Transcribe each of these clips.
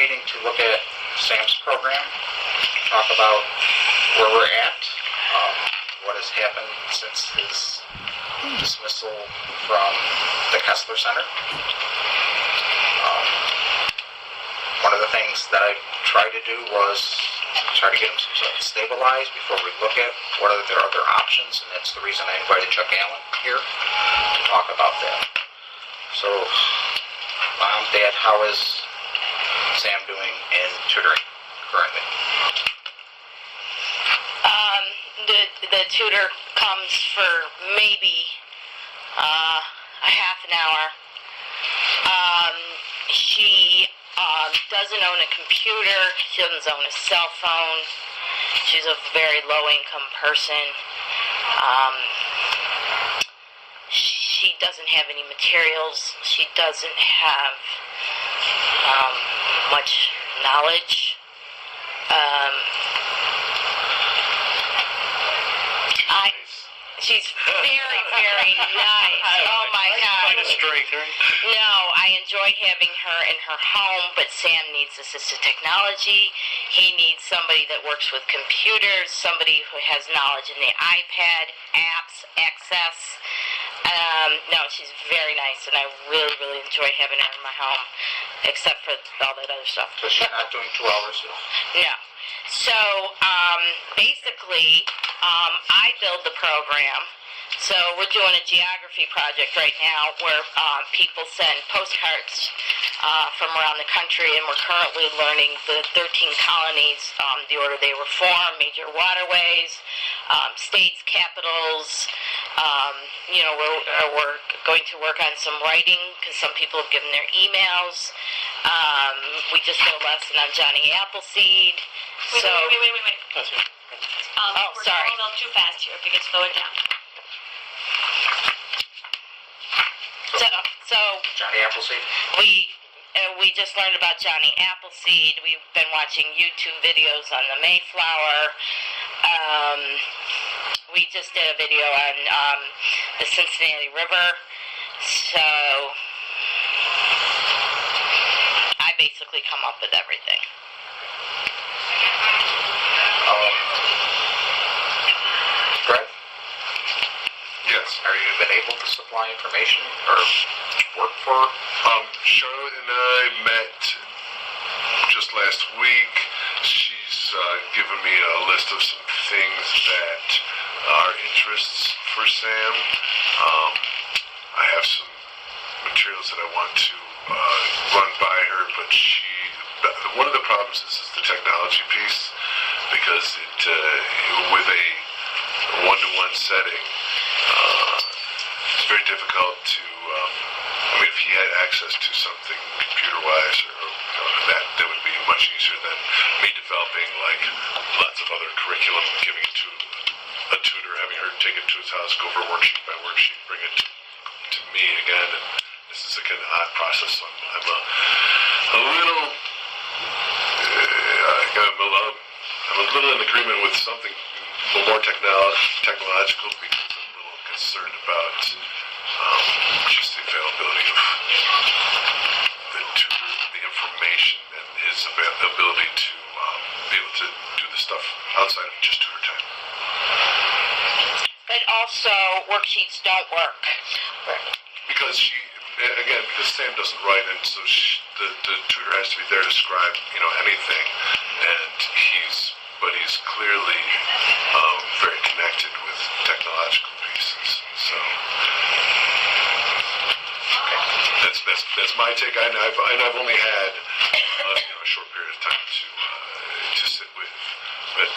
meeting to look at Sam's program, talk about where we're at, what has happened since his dismissal from the Kessler Center. One of the things that I tried to do was try to get him stabilized before we look at what are their other options, and that's the reason I invited Chuck Allen here to talk about that. So, Mom, Dad, how is Sam doing in tutoring currently? The tutor comes for maybe a half an hour. She doesn't own a computer. She doesn't own a cell phone. She's a very low-income person. She doesn't have any materials. She doesn't have much knowledge. She's very, very nice. Oh my God. Quite a strength, right? No, I enjoy having her in her home, but Sam needs assistive technology. He needs somebody that works with computers, somebody who has knowledge in the iPad, apps, access. No, she's very nice, and I really, really enjoy having her in my home, except for all that other stuff. So she's not doing 2 hours? No. So, basically, I build the program. So we're doing a geography project right now where people send postcards from around the country, and we're currently learning the 13 colonies, the order they were formed, major waterways, states, capitals. We're going to work on some writing because some people have given their emails. We just did a lesson on Johnny Appleseed. Wait. That's right. We're Sorry. going a little too fast here. If you could slow it down. So Johnny Appleseed? we just learned about Johnny Appleseed. We've been watching YouTube videos on the Mayflower. We just did a video on the Cincinnati River. So I basically come up with everything. Greg? Yes. Are you been able to supply information or work for? Charlotte and I met just last week. She's given me a list of some things that are interests for Sam. I have some materials that I want to run by her, but one of the problems is the technology piece, because with a one-to-one setting, it's very difficult to, if he had access to something computer-wise, that would be much easier than me developing like lots of other curriculum, giving it to a tutor, having her take it to his house, go over worksheet by worksheet, bring it to me again, and this is a kind of odd process. So I'm a little in agreement with something a little more technological, because I'm a little concerned about just the availability of the tutor, the information, and his ability to be able to do the stuff outside of just tutor time. But also, worksheets don't work. Because because Sam doesn't write, and so the tutor has to be there to scribe, anything, and he's clearly very connected with technological pieces. So that's my take. And I've only had a short period of time to sit with, but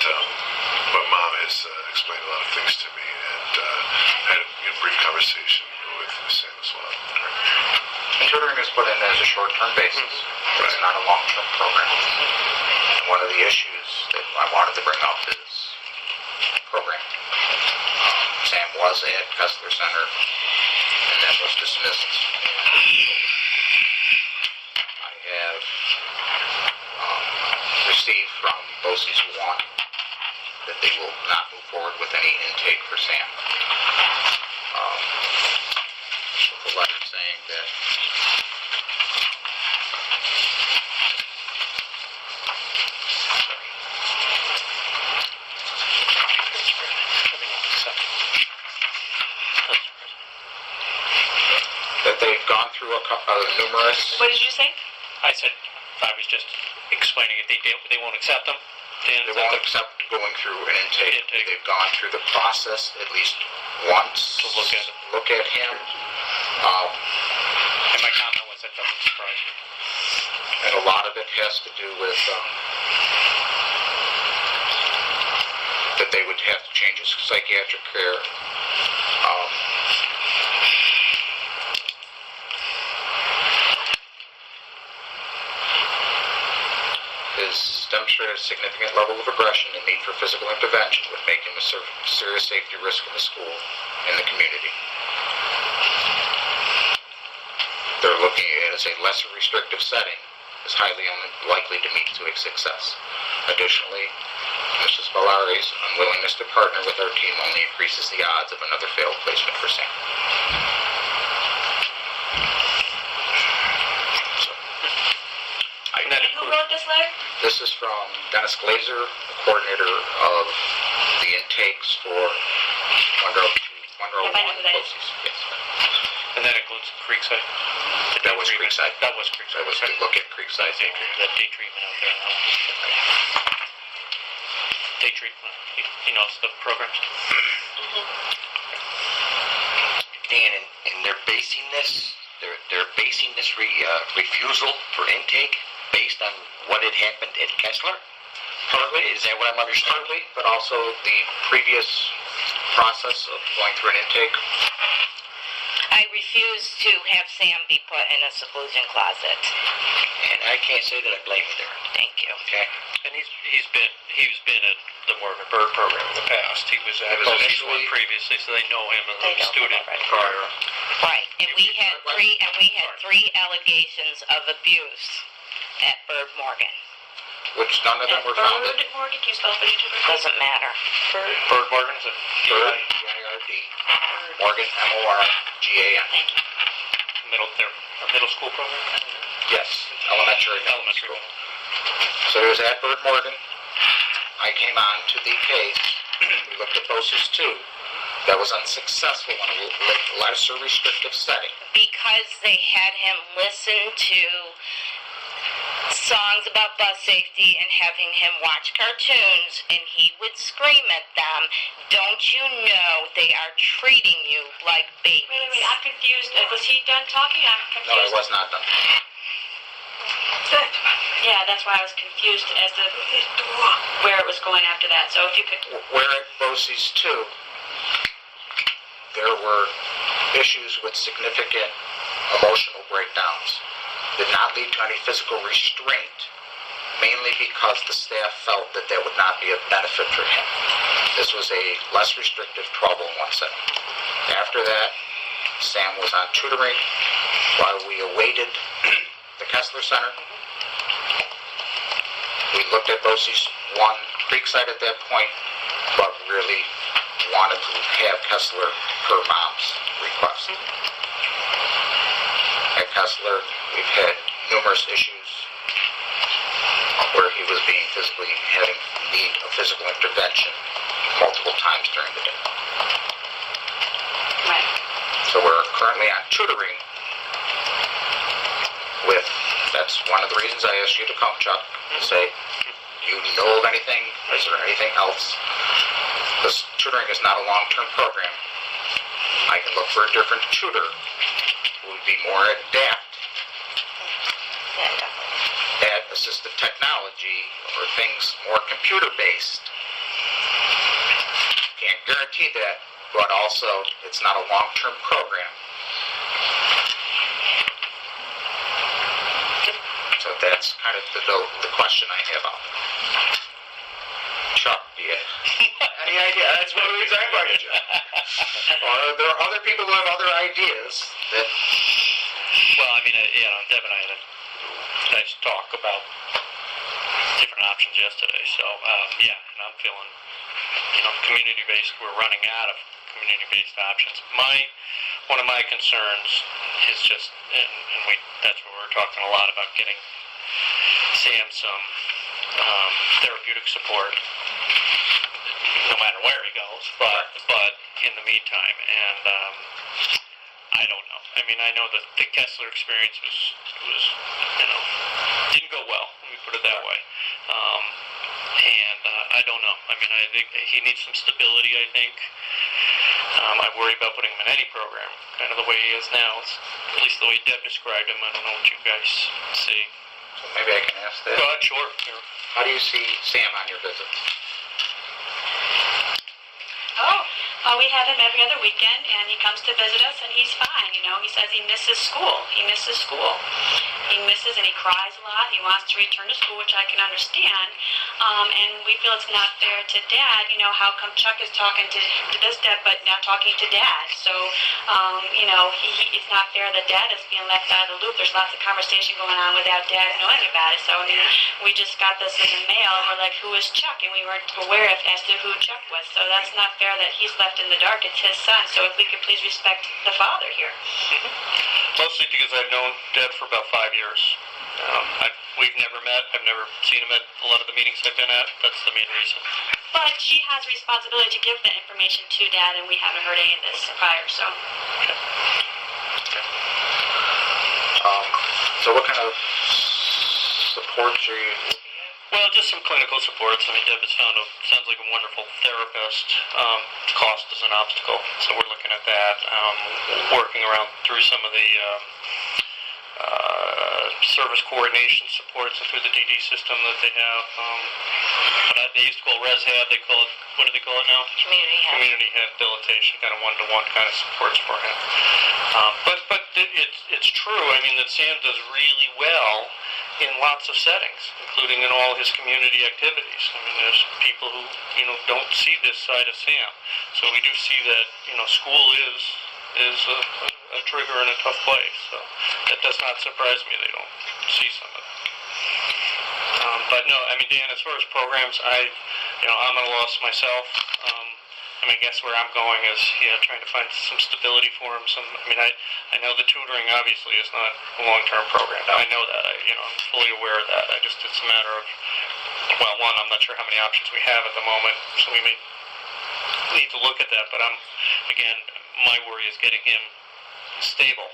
Mom has explained a lot of things to me, and had a brief conversation with Sam as well. And tutoring is put in as a short-term basis. Right. It's not a long-term program. And one of the issues that I wanted to bring up is program. Sam was at Kessler Center and then was dismissed. I have received from BOCES 1 that they will not move forward with any intake for Sam. With a letter saying that numerous. What did you say? I said, I was just explaining it. They won't accept them. They won't accept going through an intake. They've gone through the process at least once To look at him. And my comment was that doesn't surprise me. And a lot of it has to do with that they would have to change his psychiatric care. His demonstrated a significant level of aggression and need for physical intervention would make him a serious safety risk in the school and the community. They're looking at it as a lesser restrictive setting is highly unlikely to meet to a success. Additionally, Mrs. Valari's unwillingness to partner with our team only increases the odds of another failed placement for Sam. And who wrote this letter? This is from Dennis Glazer, the coordinator of the intakes for Monroe If I know who that is. Yes. And that includes Creekside. That was Creekside. That was Creekside. That was to look at Creekside. That day treatment out there. Day treatment. He knows the programs. Dan, and they're basing this refusal for intake based on what had happened at Kessler? Partly. Is that what I'm understanding? Partly, but also the previous process of going through an intake. I refuse to have Sam be put in a seclusion closet. And I can't say that I blame you there. Thank you. Okay? And he's been at the Morgan Bird program in the past. He was at Boce's one previously, so they know him as a student prior. Right, and we had three allegations of abuse at Bird Morgan. Which none of them were founded. Bird Morgan, can you spell it? Doesn't matter. Bird Morgan is it? Bird, B-I-R-D, Morgan, M-O-R-G-A-N. Middle school program? Yes, elementary. Elementary. So it was at Bird Morgan. I came on to the case. We looked at BOCES 2. That was unsuccessful in a lesser restrictive setting. Because they had him listen to songs about bus safety and having him watch cartoons, and he would scream at them. Don't you know they are treating you like babies? Wait, I'm confused. Was he done talking? I'm confused. No, it was not done. Yeah, that's why I was confused as to where it was going after that. So if you could... Where at BOCES 2, there were issues with significant emotional breakdowns. Did not lead to any physical restraint, mainly because the staff felt that that would not be of benefit for him. This was a less restrictive 12-on-1 setting. After that, Sam was on tutoring while we awaited the Kessler Center. We looked at BOCES 1, Creekside at that point, but really wanted to have Kessler per mom's request. At Kessler, we've had numerous issues where he was being having need of physical intervention multiple times during the day. Right. So we're currently on tutoring with, that's one of the reasons I asked you to come, Chuck, and say, do you know of anything? Is there anything else? Because tutoring is not a long-term program. I can look for a different tutor who would be more adept at assistive technology or things more computer-based. Can't guarantee that, but also it's not a long-term program. So that's kind of the question I have out there. Chuck, any idea? That's one of the reasons I invited you. Or there are other people who have other ideas that... Well, I mean, Deb and I had a nice talk about different options yesterday. So, and I'm feeling, community-based, we're running out of community-based options. One of my concerns is just, and that's what we're talking a lot about, getting Sam some therapeutic support, no matter where he goes, but in the meantime, and I don't know. I mean, I know that the Kessler experience was didn't go well. Let me put it that way. And I don't know. I mean, I think he needs some stability. I think. I worry about putting him in any program, kind of the way he is now. It's, at least the way Deb described him. I don't know what you guys see. So maybe I can ask that. Go ahead, sure. Yeah. How do you see Sam on your visit? We have him every other weekend, and he comes to visit us, and he's fine. He says he misses school. He misses school. He misses, and he cries a lot. He wants to return to school, which I can understand. And we feel it's not fair to Dad. How come Chuck is talking to this Dad, but not talking to Dad? So, it's not fair that Dad is being left out of the loop. There's lots of conversation going on without Dad knowing about it. So, we just got this in the mail, and we're like, who is Chuck? And we weren't aware as to who Chuck was. So that's not fair that he's left in the dark. It's his son. So if we could please respect the father here. Mostly because I've known Deb for about 5 years. We've never met. I've never seen him at a lot of the meetings I've been at. That's the main reason. But she has a responsibility to give the information to Dad, and we haven't heard any of this prior, so. Okay. So what kind of supports are you looking at? Well, just some clinical supports. I mean, Deb has sounds like a wonderful therapist. Cost is an obstacle, so we're looking at that. Working around through some of the service coordination supports through the DD system that they have. They used to call Reshab. They call it, what do they call it now? Community habilitation, kind of one-to-one kind of supports for him. But it's true. I mean, that Sam does really well in lots of settings, including in all his community activities. I mean, there's people who, don't see this side of Sam. So we do see that, school is a trigger in a tough place. So that does not surprise me they don't see some of that. But no, I mean, Dan, as far as programs, I'm at a loss myself. I guess where I'm going is, trying to find some stability for him. I know the tutoring obviously is not a long-term program. I know that. I'm fully aware of that. It's a matter of, well, one, I'm not sure how many options we have at the moment, so we may need to look at that. But again, my worry is getting him stable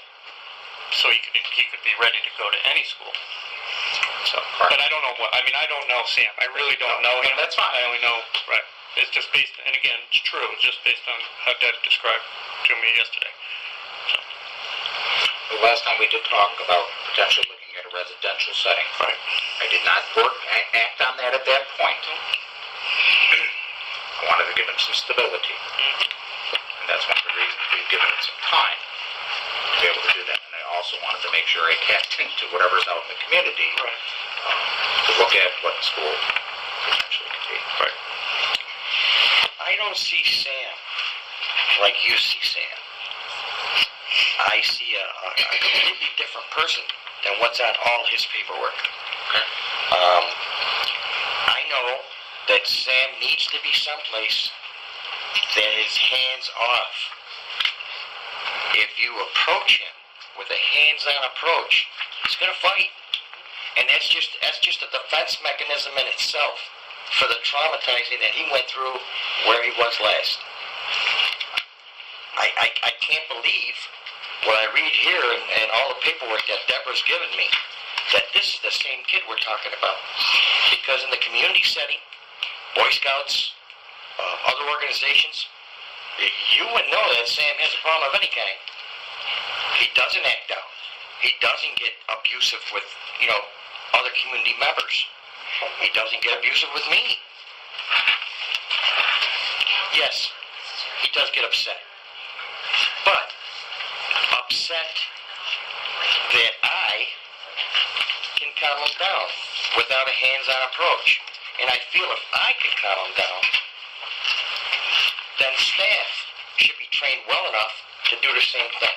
so he could be ready to go to any school. So, but I don't know I don't know Sam. I really don't know him. That's fine. I only know, right. It's just based, and again, it's true, it's just based on how Deb described to me yesterday. So. The last time we did talk about potentially looking at a residential setting. Right. I did not act on that at that point. I wanted to give him some stability. And that's one of the reasons we've given it some time to be able to do that. And I also wanted to make sure I tapped into whatever's out in the community to look at what the school potentially could be. Right. I don't see Sam like you see Sam. I see a completely different person than what's on all his paperwork. Okay. I know that Sam needs to be someplace that is hands off. If you approach him with a hands-on approach, he's going to fight. And that's just a defense mechanism in itself for the traumatizing that he went through where he was last. I can't believe what I read here and all the paperwork that Deborah's given me, that this is the same kid we're talking about. Because in the community setting, Boy Scouts, other organizations, you would know that Sam has a problem of any kind. He doesn't act out. He doesn't get abusive with, other community members. He doesn't get abusive with me. Yes, he does get upset. But upset that I can calm him down without a hands-on approach. And I feel if I can calm him down, then staff should be trained well enough to do the same thing.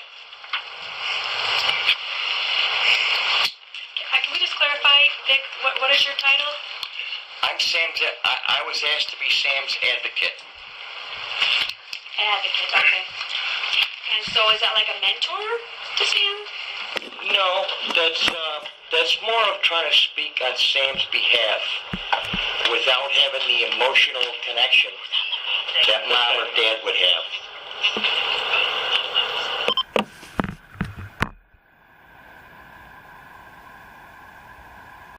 Can we just clarify, Vic, what is your title? I'm Sam's. I was asked to be Sam's advocate. Advocate, okay. And so is that like a mentor to Sam? No, that's more of trying to speak on Sam's behalf without having the emotional connection that mom or dad would have.